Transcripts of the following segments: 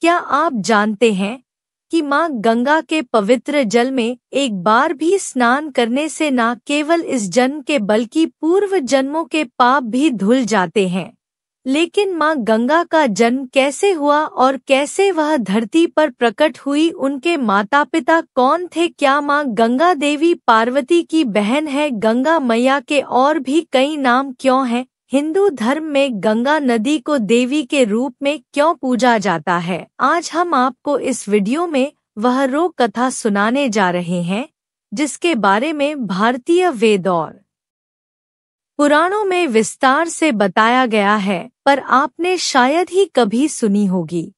क्या आप जानते हैं कि माँ गंगा के पवित्र जल में एक बार भी स्नान करने से न केवल इस जन्म के बल्कि पूर्व जन्मों के पाप भी धुल जाते हैं। लेकिन माँ गंगा का जन्म कैसे हुआ और कैसे वह धरती पर प्रकट हुई, उनके माता पिता कौन थे, क्या माँ गंगा देवी पार्वती की बहन है, गंगा मैया के और भी कई नाम क्यों हैं, हिंदू धर्म में गंगा नदी को देवी के रूप में क्यों पूजा जाता है। आज हम आपको इस वीडियो में वह रोग कथा सुनाने जा रहे हैं जिसके बारे में भारतीय वेद और पुराणों में विस्तार से बताया गया है, पर आपने शायद ही कभी सुनी होगी।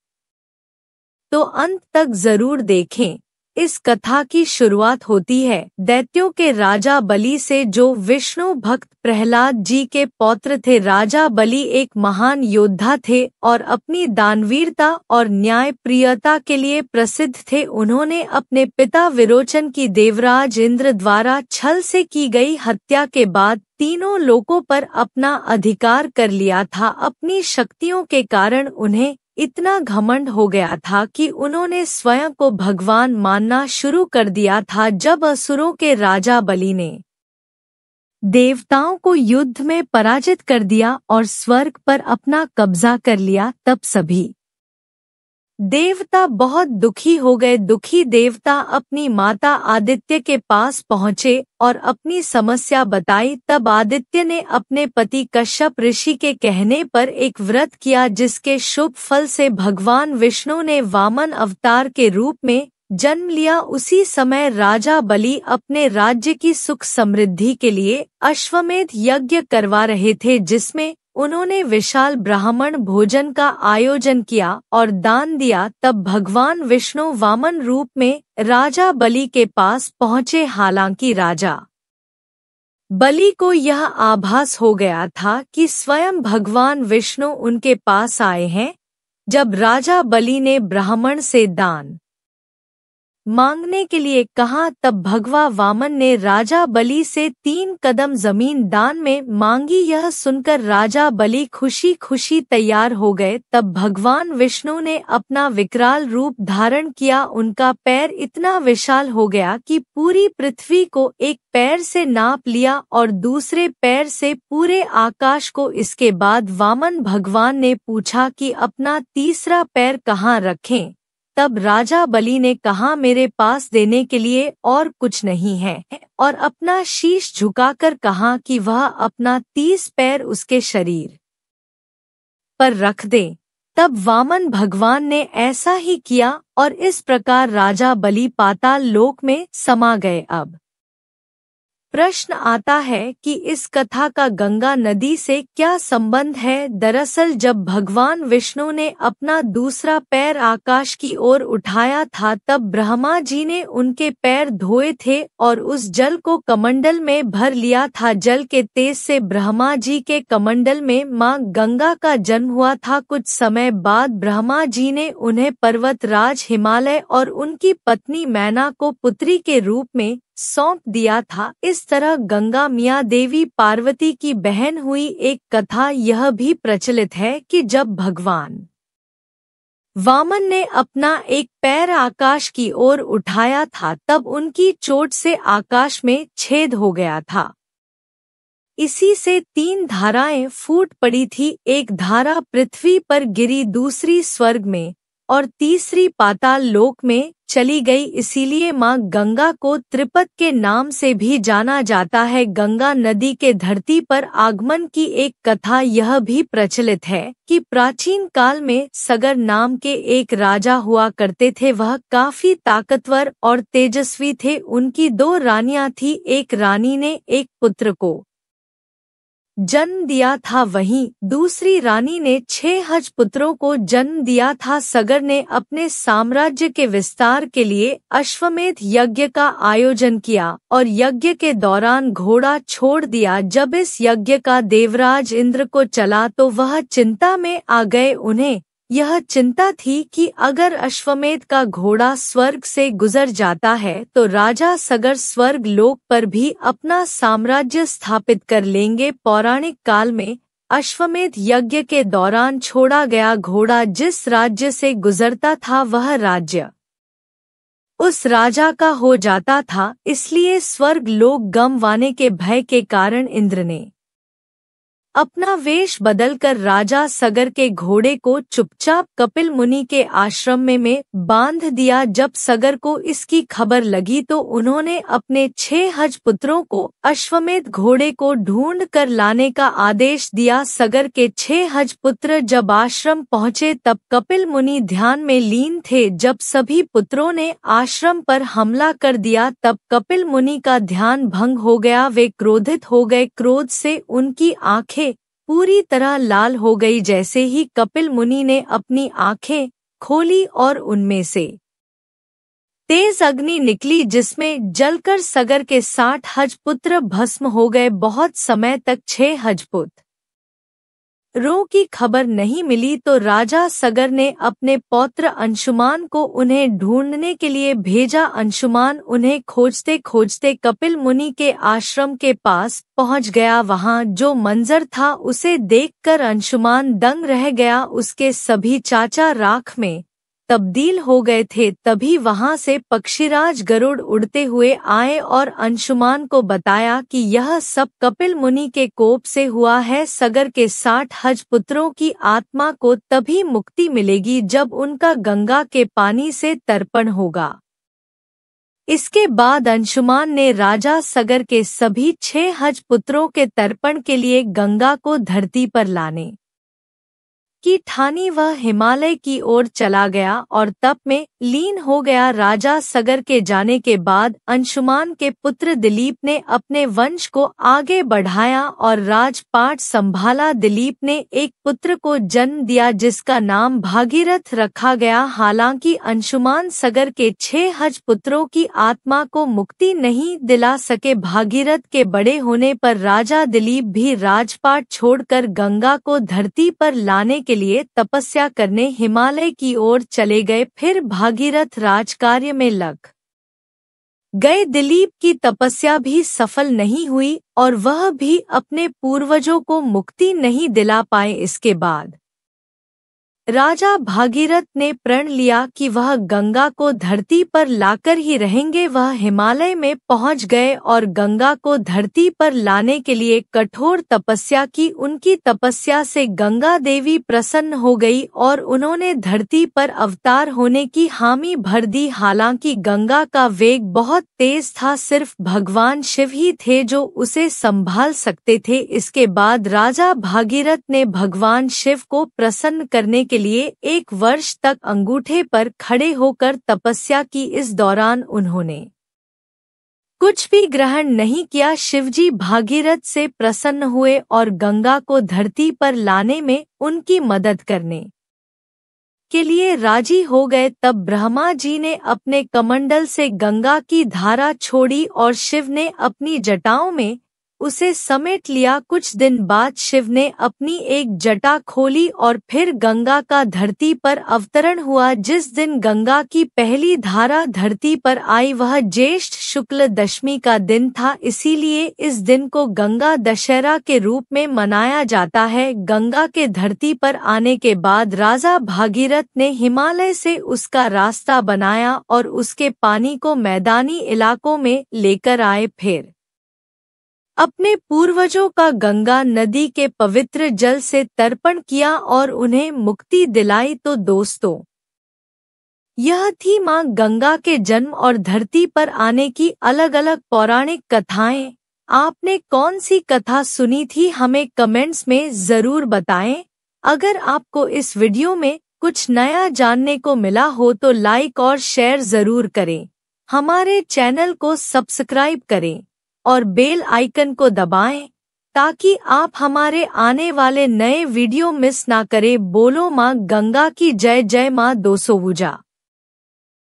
तो अंत तक जरूर देखें। इस कथा की शुरुआत होती है दैत्यों के राजा बलि से, जो विष्णु भक्त प्रहलाद जी के पौत्र थे। राजा बलि एक महान योद्धा थे और अपनी दानवीरता और न्यायप्रियता के लिए प्रसिद्ध थे। उन्होंने अपने पिता विरोचन की देवराज इंद्र द्वारा छल से की गई हत्या के बाद तीनों लोकों पर अपना अधिकार कर लिया था। अपनी शक्तियों के कारण उन्हें इतना घमंड हो गया था कि उन्होंने स्वयं को भगवान मानना शुरू कर दिया था। जब असुरों के राजा बलि ने देवताओं को युद्ध में पराजित कर दिया और स्वर्ग पर अपना कब्जा कर लिया, तब सभी देवता बहुत दुखी हो गए। दुखी देवता अपनी माता आदित्य के पास पहुँचे और अपनी समस्या बताई। तब आदित्य ने अपने पति कश्यप ऋषि के कहने पर एक व्रत किया, जिसके शुभ फल से भगवान विष्णु ने वामन अवतार के रूप में जन्म लिया। उसी समय राजा बलि अपने राज्य की सुख समृद्धि के लिए अश्वमेध यज्ञ करवा रहे थे, जिसमें उन्होंने विशाल ब्राह्मण भोजन का आयोजन किया और दान दिया। तब भगवान विष्णु वामन रूप में राजा बलि के पास पहुँचे। हालांकि राजा बलि को यह आभास हो गया था कि स्वयं भगवान विष्णु उनके पास आए हैं। जब राजा बलि ने ब्राह्मण से दान मांगने के लिए कहा, तब भगवा वामन ने राजा बलि से 3 कदम जमीन दान में मांगी। यह सुनकर राजा बलि खुशी खुशी तैयार हो गए। तब भगवान विष्णु ने अपना विकराल रूप धारण किया। उनका पैर इतना विशाल हो गया कि पूरी पृथ्वी को एक पैर से नाप लिया और दूसरे पैर से पूरे आकाश को। इसके बाद वामन भगवान ने पूछा कि अपना तीसरा पैर कहाँ रखें। तब राजा बलि ने कहा, मेरे पास देने के लिए और कुछ नहीं है, और अपना शीश झुकाकर कहा कि वह अपना 30 पैर उसके शरीर पर रख दे। तब वामन भगवान ने ऐसा ही किया और इस प्रकार राजा बलि पाताल लोक में समा गए। अब प्रश्न आता है कि इस कथा का गंगा नदी से क्या संबंध है। दरअसल जब भगवान विष्णु ने अपना दूसरा पैर आकाश की ओर उठाया था, तब ब्रह्मा जी ने उनके पैर धोए थे और उस जल को कमंडल में भर लिया था। जल के तेज से ब्रह्मा जी के कमंडल में माँ गंगा का जन्म हुआ था। कुछ समय बाद ब्रह्मा जी ने उन्हें पर्वतराज हिमालय और उनकी पत्नी मैना को पुत्री के रूप में सौंप दिया था। इस तरह गंगा मियाँ देवी पार्वती की बहन हुई। एक कथा यह भी प्रचलित है कि जब भगवान वामन ने अपना एक पैर आकाश की ओर उठाया था, तब उनकी चोट से आकाश में छेद हो गया था। इसी से 3 धाराएं फूट पड़ी थी। एक धारा पृथ्वी पर गिरी, दूसरी स्वर्ग में और तीसरी पाताल लोक में चली गई। इसीलिए माँ गंगा को त्रिपद के नाम से भी जाना जाता है। गंगा नदी के धरती पर आगमन की एक कथा यह भी प्रचलित है कि प्राचीन काल में सगर नाम के एक राजा हुआ करते थे। वह काफी ताकतवर और तेजस्वी थे। उनकी 2 रानियां थी। एक रानी ने एक पुत्र को जन्म दिया था, वहीं दूसरी रानी ने 6 हज पुत्रों को जन्म दिया था। सगर ने अपने साम्राज्य के विस्तार के लिए अश्वमेध यज्ञ का आयोजन किया और यज्ञ के दौरान घोड़ा छोड़ दिया। जब इस यज्ञ का देवराज इंद्र को चला तो वह चिंता में आ गए। उन्हें यह चिंता थी कि अगर अश्वमेध का घोड़ा स्वर्ग से गुजर जाता है तो राजा सगर स्वर्ग लोक पर भी अपना साम्राज्य स्थापित कर लेंगे। पौराणिक काल में अश्वमेध यज्ञ के दौरान छोड़ा गया घोड़ा जिस राज्य से गुजरता था वह राज्य उस राजा का हो जाता था, इसलिए स्वर्ग लोक गमवाने के भय के कारण इंद्र ने अपना वेश बदलकर राजा सगर के घोड़े को चुपचाप कपिल मुनि के आश्रम में बांध दिया। जब सगर को इसकी खबर लगी तो उन्होंने अपने 6 हज पुत्रों को अश्वमेध घोड़े को ढूंढ कर लाने का आदेश दिया। सगर के 6 हज पुत्र जब आश्रम पहुँचे तब कपिल मुनि ध्यान में लीन थे। जब सभी पुत्रों ने आश्रम पर हमला कर दिया तब कपिल मुनि का ध्यान भंग हो गया। वे क्रोधित हो गए। क्रोध से उनकी आंखें पूरी तरह लाल हो गई। जैसे ही कपिल मुनि ने अपनी आंखें खोली और उनमें से तेज अग्नि निकली जिसमें जलकर सगर के 60 हज पुत्र भस्म हो गए। बहुत समय तक 6 हजपुत्र रो की खबर नहीं मिली तो राजा सगर ने अपने पौत्र अंशुमान को उन्हें ढूंढने के लिए भेजा। अंशुमान उन्हें खोजते खोजते कपिल मुनि के आश्रम के पास पहुंच गया। वहां जो मंजर था उसे देखकर अंशुमान दंग रह गया। उसके सभी चाचा राख में तब्दील हो गए थे। तभी वहां से पक्षीराज गरुड़ उड़ते हुए आए और अंशुमान को बताया कि यह सब कपिल मुनि के कोप से हुआ है। सगर के 60 हज पुत्रों की आत्मा को तभी मुक्ति मिलेगी जब उनका गंगा के पानी से तर्पण होगा। इसके बाद अंशुमान ने राजा सगर के सभी 6 हज पुत्रों के तर्पण के लिए गंगा को धरती पर लाने की ठानी। वह हिमालय की ओर चला गया और तप में लीन हो गया। राजा सगर के जाने के बाद अंशुमान के पुत्र दिलीप ने अपने वंश को आगे बढ़ाया और राजपाट संभाला। दिलीप ने एक पुत्र को जन्म दिया जिसका नाम भागीरथ रखा गया। हालांकि अंशुमान सगर के 6 हज पुत्रों की आत्मा को मुक्ति नहीं दिला सके। भागीरथ के बड़े होने पर राजा दिलीप भी राजपाट छोड़कर गंगा को धरती पर लाने के लिए तपस्या करने हिमालय की ओर चले गए। फिर भागीरथ राजकार्य में लग गए। दिलीप की तपस्या भी सफल नहीं हुई और वह भी अपने पूर्वजों को मुक्ति नहीं दिला पाए। इसके बाद राजा भागीरथ ने प्रण लिया कि वह गंगा को धरती पर लाकर ही रहेंगे। वह हिमालय में पहुंच गए और गंगा को धरती पर लाने के लिए कठोर तपस्या की। उनकी तपस्या से गंगा देवी प्रसन्न हो गई और उन्होंने धरती पर अवतार होने की हामी भर दी। हालांकि गंगा का वेग बहुत तेज था, सिर्फ भगवान शिव ही थे जो उसे संभाल सकते थे। इसके बाद राजा भागीरथ ने भगवान शिव को प्रसन्न करने के लिए 1 वर्ष तक अंगूठे पर खड़े होकर तपस्या की। इस दौरान उन्होंने कुछ भी ग्रहण नहीं किया। शिवजी भागीरथ से प्रसन्न हुए और गंगा को धरती पर लाने में उनकी मदद करने के लिए राजी हो गए। तब ब्रह्मा जी ने अपने कमंडल से गंगा की धारा छोड़ी और शिव ने अपनी जटाओं में उसे समेट लिया। कुछ दिन बाद शिव ने अपनी एक जटा खोली और फिर गंगा का धरती पर अवतरण हुआ। जिस दिन गंगा की पहली धारा धरती पर आई वह ज्येष्ठ शुक्ल दशमी का दिन था, इसीलिए इस दिन को गंगा दशहरा के रूप में मनाया जाता है। गंगा के धरती पर आने के बाद राजा भागीरथ ने हिमालय से उसका रास्ता बनाया और उसके पानी को मैदानी इलाकों में लेकर आए। फिर अपने पूर्वजों का गंगा नदी के पवित्र जल से तर्पण किया और उन्हें मुक्ति दिलाई। तो दोस्तों, यह थी मां गंगा के जन्म और धरती पर आने की अलग अलग पौराणिक कथाएं। आपने कौन सी कथा सुनी थी हमें कमेंट्स में जरूर बताएं। अगर आपको इस वीडियो में कुछ नया जानने को मिला हो तो लाइक और शेयर जरूर करें। हमारे चैनल को सब्सक्राइब करें और बेल आइकन को दबाएं ताकि आप हमारे आने वाले नए वीडियो मिस ना करें। बोलो मां गंगा की जय। जय मां दोसों भुजा।